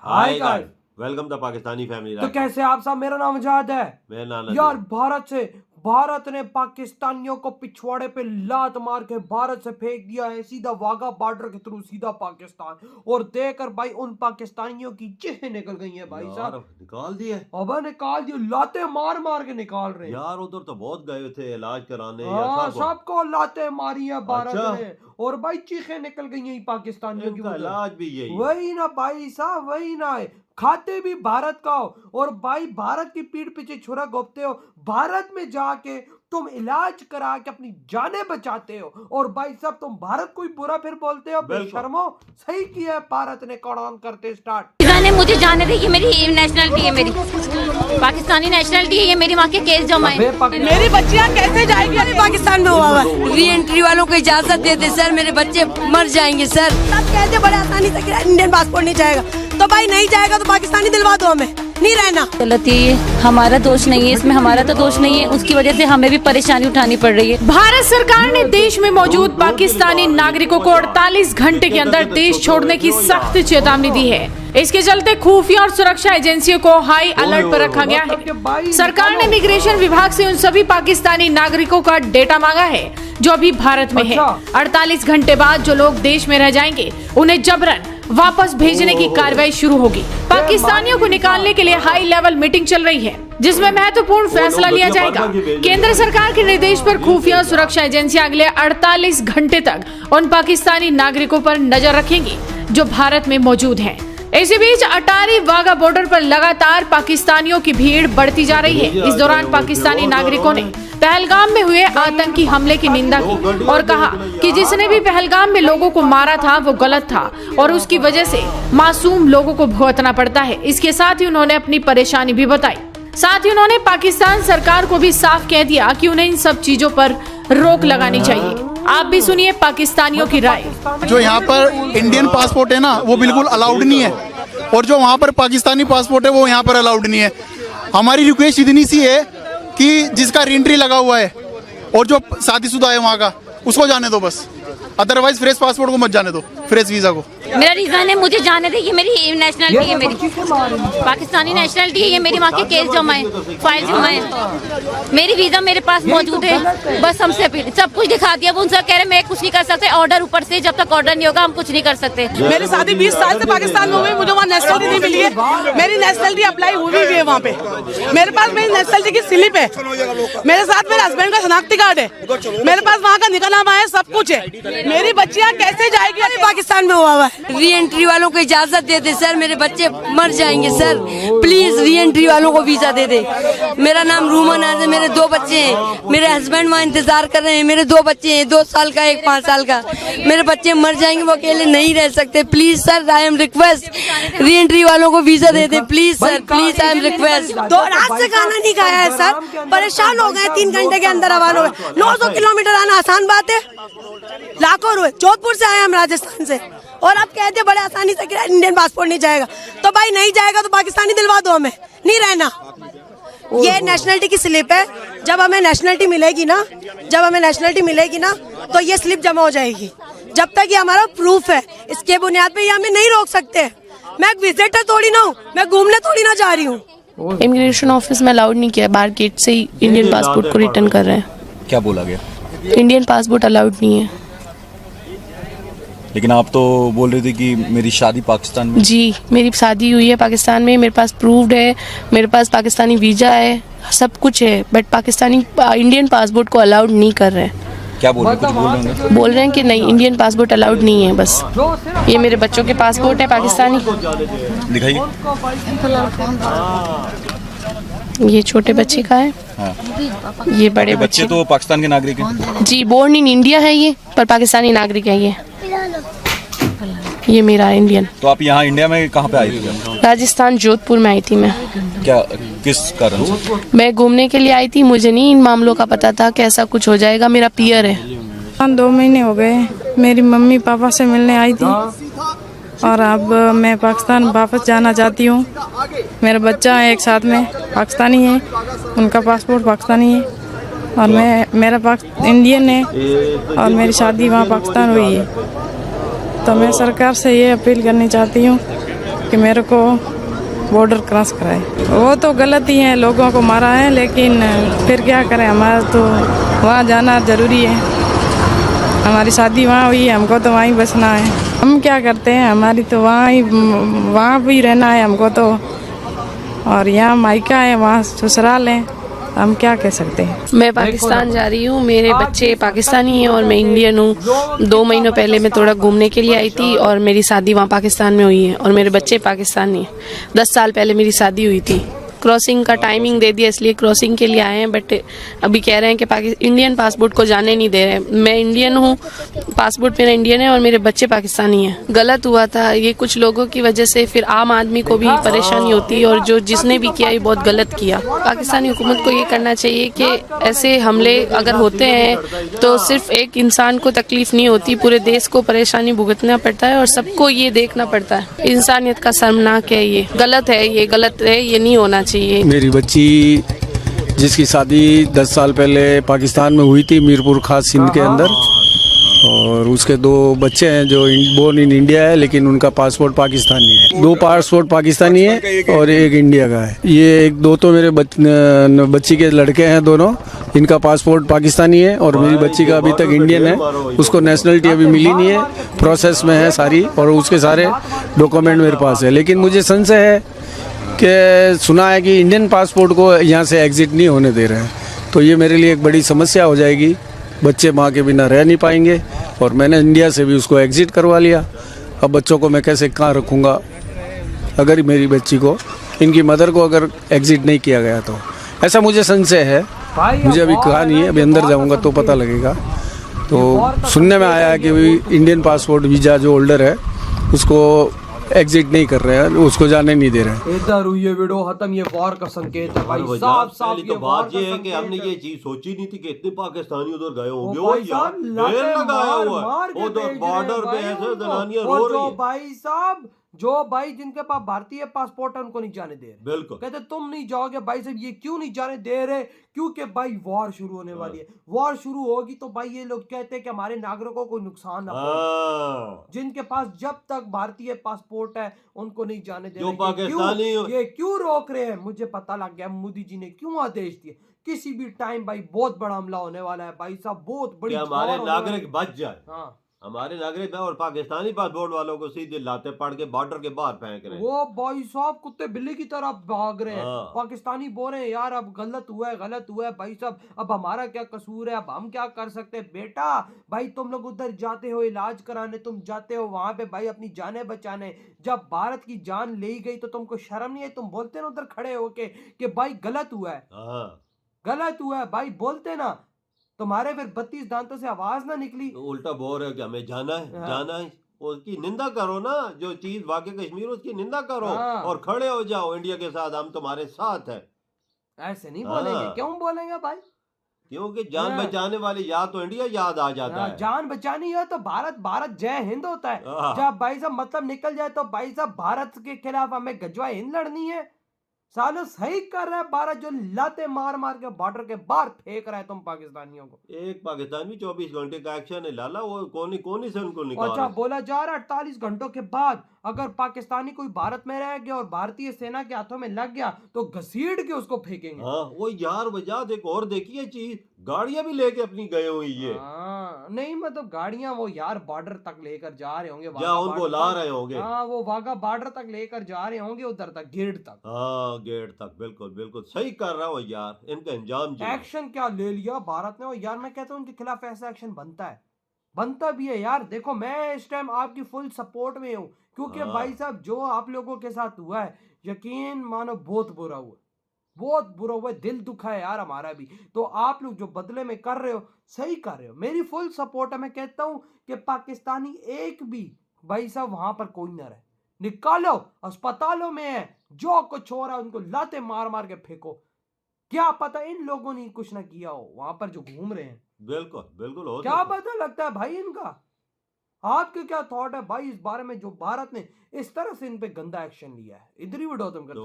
Hi guys, welcome the Pakistani family. तो कैसे आप सब। मेरा नाम आजाद है। मेरा नाम यार भारत ने पाकिस्तानियों को पिछवाड़े पे लात मार के भारत से फेंक दिया है सीधा वाघा बॉर्डर के थ्रू सीधा पाकिस्तान। और देखकर भाई उन पाकिस्तानियों की चेहरे निकल गई हैं भाई साहब। निकाल दिए, अब निकाल दिए, लाते मार मार के निकाल रहे हैं यार। उधर तो बहुत गए थे इलाज कराने। हाँ, सबको लाते मारी है भारत ने। और भाई चीखें निकल गई हैं पाकिस्तानियों की। इलाज भी यही वही ना भाई साहब, वही ना है। खाते भी भारत का हो और भाई भारत की पीठ पीछे छुरा घोंपते हो। भारत में जाके तुम इलाज करा के अपनी जानें बचाते हो और भाई साहब तुम भारत को ही बुरा फिर बोलते हो। बेशर्मो, सही किया है भारत ने कौन करते स्टार्ट। ने मुझे जाने दी, ये मेरी नेशनलिटी है, मेरी पाकिस्तानी नेशनलिटी है, ये मेरी माँ के केस जमा है। मेरी बच्चियाँ कैसे जाएंगी? अरे पाकिस्तान में हुआ हुआ री एंट्री वालों को इजाजत दे दे सर, मेरे बच्चे मर जाएंगे सर। सब कहते बड़े आसानी से कि इंडियन पासपोर्ट नहीं जाएगा, तो भाई नहीं जाएगा तो पाकिस्तानी दिलवा दो, हमें नहीं रहना। गलती हमारा दोष नहीं है, इसमें हमारा तो दोष नहीं है, उसकी वजह से हमें भी परेशानी उठानी पड़ रही है। भारत सरकार ने देश में मौजूद पाकिस्तानी नागरिकों को 48 घंटे के अंदर देश छोड़ने की सख्त चेतावनी दी है। इसके चलते खुफिया और सुरक्षा एजेंसियों को हाई अलर्ट पर रखा गया है। सरकार ने इमिग्रेशन विभाग से उन सभी पाकिस्तानी नागरिकों का डेटा मांगा है जो अभी भारत में है। 48 घंटे बाद जो लोग देश में रह जाएंगे उन्हें जबरन वापस भेजने की कार्रवाई शुरू होगी। पाकिस्तानियों को निकालने के लिए हाई लेवल मीटिंग चल रही है जिसमें महत्वपूर्ण फैसला लिया जाएगा। केंद्र सरकार के निर्देश पर खुफिया सुरक्षा एजेंसियां अगले 48 घंटे तक उन पाकिस्तानी नागरिकों पर नजर रखेंगी जो भारत में मौजूद हैं। इसी बीच अटारी वाघा बॉर्डर पर लगातार पाकिस्तानियों की भीड़ बढ़ती जा रही है। इस दौरान पाकिस्तानी नागरिकों ने पहलगाम में हुए आतंकी हमले की निंदा की और कहा कि जिसने भी पहलगाम में लोगों को मारा था वो गलत था और उसकी वजह से मासूम लोगों को भुगतना पड़ता है। इसके साथ ही उन्होंने अपनी परेशानी भी बताई। साथ ही उन्होंने पाकिस्तान सरकार को भी साफ कह दिया कि उन्हें इन सब चीजों पर रोक लगानी चाहिए। आप भी सुनिए पाकिस्तानियों की राय। जो यहाँ पर इंडियन पासपोर्ट है ना वो बिल्कुल अलाउड नहीं है, और जो वहाँ पर पाकिस्तानी पासपोर्ट है वो यहाँ पर अलाउड नहीं है। हमारी रिक्वेस्ट इतनी सी है कि जिसका रीएंट्री लगा हुआ है और जो शादीशुदा है वहाँ का, उसको जाने दो बस, अदरवाइज फ्रेश पासपोर्ट को मत जाने दो, फ्रेश वीजा को। मेरा रीजन है मुझे जाने दे, ये मेरी नेशनलिटी है, मेरी पाकिस्तानी नेशनलिटी है, ये मेरी माँ के केस जमा है, फाइल जमा है, मेरी वीजा मेरे पास मौजूद है। बस हमसे अपील, सब कुछ दिखा दिया। वो उनसे कह रहे मैं कुछ नहीं कर सकते, ऑर्डर ऊपर से, जब तक ऑर्डर नहीं होगा हम कुछ नहीं कर सकते। मेरी शादी 20 साल से पाकिस्तान में हुई, मुझे वहाँ नेशनलिटी नहीं मिली है। मेरी नेशनलिटी अप्लाई हुई भी है वहाँ पे, मेरे पास मेरी नेशनलिटी की स्लिप है, मेरे साथ मेरे हस्बैंड का शनाख्ती कार्ड है, मेरे पास वहाँ का निकाहनामा है, सब कुछ है। मेरी बच्चियाँ कैसे जाएगी? पाकिस्तान में हुआ हुआ है। री एंट्री वालों को इजाजत दे दे सर, मेरे बच्चे मर जाएंगे सर, प्लीज री एंट्री वालों को वीजा दे दे। मेरा नाम रूमन है, मेरे 2 बच्चे हैं, मेरे हस्बैंड वहाँ इंतजार कर रहे हैं, मेरे 2 बच्चे हैं, 2 साल का एक 5 साल का। मेरे बच्चे मर जाएंगे, वो अकेले नहीं रह सकते। Please sir, I am request, re entry वालों को visa they they please sir, please I am request. 2 रात से खाना नहीं खाया है सर, परेशान हो गए, 3 घंटे के अंदर रवाना हो गए। 900 किलोमीटर आना आसान बात है? लाखों रुपए, जोधपुर से आए हम, राजस्थान से, और आप कहते बड़े आसानी से कि इंडियन पासपोर्ट नहीं जाएगा, तो भाई नहीं जाएगा तो पाकिस्तानी दिलवा दो, हमें नहीं रहना। ये नेशनलिटी की स्लिप है, जब हमें नेशनलिटी मिलेगी ना, तो ये स्लिप जमा हो जाएगी। जब तक ये हमारा प्रूफ है, इसके बुनियाद पे ये हमें नहीं रोक सकते। मैं एक विजिटर थोड़ी ना हूँ, मैं घूमने थोड़ी ना जा रही हूँ। इमिग्रेशन ऑफिस में अलाउड नहीं किया, बाहर गेट से ही इंडियन पासपोर्ट को रिटर्न कर रहे हैं। क्या बोला गया? इंडियन पासपोर्ट अलाउड नहीं है। लेकिन आप तो बोल रही थी कि मेरी शादी पाकिस्तान में। जी, मेरी शादी हुई है पाकिस्तान में, मेरे पास प्रूव्ड है, मेरे पास पाकिस्तानी वीजा है, सब कुछ है, बट पाकिस्तानी इंडियन पासपोर्ट को अलाउड नहीं कर रहे हैं। क्या बोल रहे हैं? कुछ बोल रहे हैं कि नहीं, इंडियन पासपोर्ट अलाउड नहीं है। बस ये मेरे बच्चों के पासपोर्ट है पाकिस्तानी, दिखाइए। ये छोटे बच्चे का है। हाँ। ये बड़े बच्चे तो पाकिस्तान के नागरिक हैं। जी, बोर्न इन इंडिया है ये, पर पाकिस्तानी नागरिक है ये मेरा इंडियन। तो आप यहाँ इंडिया में कहाँ पे आई थी? राजस्थान, जोधपुर में आई थी मैं। क्या, किस कारण से? मैं घूमने के लिए आई थी, मुझे नहीं इन मामलों का पता था कि ऐसा कुछ हो जाएगा। मेरा पियर है। 2 महीने हो गए, मेरी मम्मी पापा से मिलने आई थी और अब मैं पाकिस्तान वापस जाना चाहती हूँ। मेरा बच्चा है एक साथ में, पाकिस्तानी है, उनका पासपोर्ट पाकिस्तानी है और मेरा इंडियन है और मेरी शादी वहाँ पाकिस्तान हुई है। तो मैं सरकार से ये अपील करनी चाहती हूँ कि मेरे को बॉर्डर क्रॉस कराए। वो तो गलत ही है, लोगों को मारा है, लेकिन फिर क्या करें, हमारा तो वहाँ जाना ज़रूरी है। हमारी शादी वहाँ हुई है, हमको तो वहीं बसना है। हम क्या करते हैं, हमारी तो वहाँ भी रहना है हमको तो, और यहाँ मायका है, वहाँ ससुराल है, हम क्या कह सकते हैं। मैं पाकिस्तान जा रही हूँ, मेरे बच्चे पाकिस्तानी हैं और मैं इंडियन हूँ। 2 महीनों पहले मैं थोड़ा घूमने के लिए आई थी और मेरी शादी वहाँ पाकिस्तान में हुई है और मेरे बच्चे पाकिस्तानी हैं। 10 साल पहले मेरी शादी हुई थी। क्रॉसिंग का टाइमिंग दे दिया, इसलिए क्रॉसिंग के लिए आए हैं, बट अभी कह रहे हैं कि इंडियन पासपोर्ट को जाने नहीं दे रहे। मैं इंडियन हूँ, पासपोर्ट मेरा इंडियन है और मेरे बच्चे पाकिस्तानी हैं। गलत हुआ था ये, कुछ लोगों की वजह से फिर आम आदमी को भी परेशानी होती है और जो जिसने भी किया ये बहुत गलत किया। पाकिस्तानी हुकूमत को ये करना चाहिए कि ऐसे हमले अगर होते हैं तो सिर्फ एक इंसान को तकलीफ नहीं होती, पूरे देश को परेशानी भुगतना पड़ता है और सबको ये देखना पड़ता है। इंसानियत का शर्मनाक है, ये गलत है, ये गलत है, ये नहीं होना चाहिए। मेरी बच्ची जिसकी शादी 10 साल पहले पाकिस्तान में हुई थी, मीरपुर खास सिंध के अंदर, और उसके 2 बच्चे हैं जो बोर्न इन इंडिया है, लेकिन उनका पासपोर्ट पाकिस्तानी है। 2 पासपोर्ट पाकिस्तानी है और एक इंडिया का है। ये 2 तो मेरे बच्ची के लड़के हैं दोनों, इनका पासपोर्ट पाकिस्तानी है और मेरी बच्ची का अभी तक इंडियन है। उसको नेशनलिटी अभी मिली नहीं है, प्रोसेस में है सारी, और उसके सारे डॉक्यूमेंट मेरे पास है। लेकिन मुझे संशय है कि सुना है कि इंडियन पासपोर्ट को यहाँ से एग्ज़िट नहीं होने दे रहे हैं, तो ये मेरे लिए एक बड़ी समस्या हो जाएगी। बच्चे माँ के बिना रह नहीं पाएंगे और मैंने इंडिया से भी उसको एग्ज़िट करवा लिया। अब बच्चों को मैं कैसे कहाँ रखूँगा अगर मेरी बच्ची को, इनकी मदर को अगर एग्ज़िट नहीं किया गया तो? ऐसा मुझे संशय है, मुझे अभी कहा नहीं है, अभी अंदर जाऊँगा तो पता लगेगा। तो सुनने में आया है कि इंडियन पासपोर्ट वीज़ा जो होल्डर है उसको एग्जिट नहीं कर रहे हैं, उसको जाने नहीं दे रहे हैं। इधर हुई ये वीडियो खत्म, ये वॉर का संकेत है भाई साहब। पहली तो बात ये है कि हमने ये चीज सोची नहीं थी कि इतने पाकिस्तानी उधर गए होंगे। भाई साहब लगाया हुआ है उधर बॉर्डर पे, ऐसे जनानियां रो रही हैं। भाई साहब जो भाई जिनके पास भारतीय पासपोर्ट है उनको नहीं जाने दे रहे। बिल्कुल कहते तुम नहीं जाओगे भाई साहब, ये क्यों नहीं जाने दे रहे? क्योंकि भाई वॉर शुरू होने वाली है। वॉर शुरू होगी तो भाई ये लोग कहते हैं कि हमारे नागरिकों को नुकसान ना पहुंचे। जिनके पास जब तक भारतीय पासपोर्ट है उनको नहीं जाने दे रहे। ये क्यों रोक रहे हैं? मुझे पता लग गया मोदी जी ने क्यों आदेश दिए। किसी भी टाइम भाई बहुत बड़ा हमला होने वाला है भाई साहब, बहुत बड़ी, हमारे नागरिक बच जाए। हाँ, हमारे नागरिक और पाकिस्तानी पासपोर्ट वालों को सीधे लाते पड़ के बॉर्डर के बाहर फेंक रहे हैं। वो भाई साहब कुत्ते बिल्ली की तरह भाग रहे हैं। पाकिस्तानी बोल रहे हैं यार अब गलत हुआ है भाई साहब, अब हमारा क्या कसूर है, अब हम क्या कर सकते हैं? बेटा भाई तुम लोग उधर जाते हो इलाज कराने, तुम जाते हो वहां पे भाई अपनी जानें बचाने। जब भारत की जान ले गई तो तुमको शर्म नहीं है? तुम बोलते ना उधर खड़े होके कि भाई गलत हुआ है, गलत हुआ है भाई, बोलते ना। तुम्हारे फिर 32 दांतों से आवाज ना निकली। तो उल्टा बोल रहे हो कि हमें जाना है, जाना है। उसकी निंदा करो ना, जो चीज वाकई कश्मीर उसकी निंदा करो और खड़े हो जाओ इंडिया के साथ, हम तुम्हारे साथ है। ऐसे नहीं बोलेंगे। क्यों बोलेंगे भाई? क्योंकि जान बचाने वाली याद तो इंडिया याद आ जाता है। जान बचानी हो तो भारत जय हिंद होता है। जब भाई साहब मतलब निकल जाए तो भाई साहब भारत के खिलाफ हमें गजवा हिंद लड़नी है। सालों सही कर रहा है भारत, जो लाते मार मार के बॉर्डर के बाहर फेंक रहा है तुम पाकिस्तानियों को। एक पाकिस्तानी 24 घंटे का एक्शन है लाला, वो कोनी से उनको निकाल। अच्छा बोला जा रहा है 48 घंटों के बाद अगर पाकिस्तानी कोई भारत में रह गया और भारतीय सेना के हाथों में लग गया तो घसीट के उसको फेंकेंगे। हाँ वो यार वजह देखो, और देखिए चीज गाड़ियां भी लेके अपनी गए हुई है। नहीं मतलब गाड़ियां वो यार बॉर्डर तक लेकर जा रहे होंगे, उनको ला रहे होंगे। हाँ वो वाघा बॉर्डर तक लेकर जा रहे होंगे, उधर तक गेट तक। हाँ गेट तक, बिल्कुल बिल्कुल सही कर रहा हूँ यार। इनका अंजाम एक्शन क्या ले लिया भारत ने। और यार मैं कहता हूँ उनके खिलाफ ऐसा एक्शन बनता है, बनता भी है यार। देखो मैं इस टाइम आपकी फुल सपोर्ट में हूँ, क्योंकि भाई साहब जो आप लोगों के साथ हुआ है यकीन मानो बहुत बुरा हुआ, बहुत बुरा हुआ, दिल दुखा है यार हमारा भी। तो आप लोग जो बदले में कर रहे हो सही कर रहे हो, मेरी फुल सपोर्ट है। मैं कहता हूँ कि पाकिस्तानी एक भी भाई साहब वहां पर कोई ना रहे, निकालो, अस्पतालों में है, जो कुछ हो रहा है उनको लाते मार मार के फेंको। क्या पता इन लोगों ने कुछ ना किया हो वहां पर जो घूम रहे हैं। बिल्कुल बिल्कुल हो क्या पता लगता है भाई इनका। आपके क्या थॉट है भाई इस बारे में जो भारत ने इस तरह से इन पे गंदा एक्शन लिया है? इधर ही वीडियो तुम करते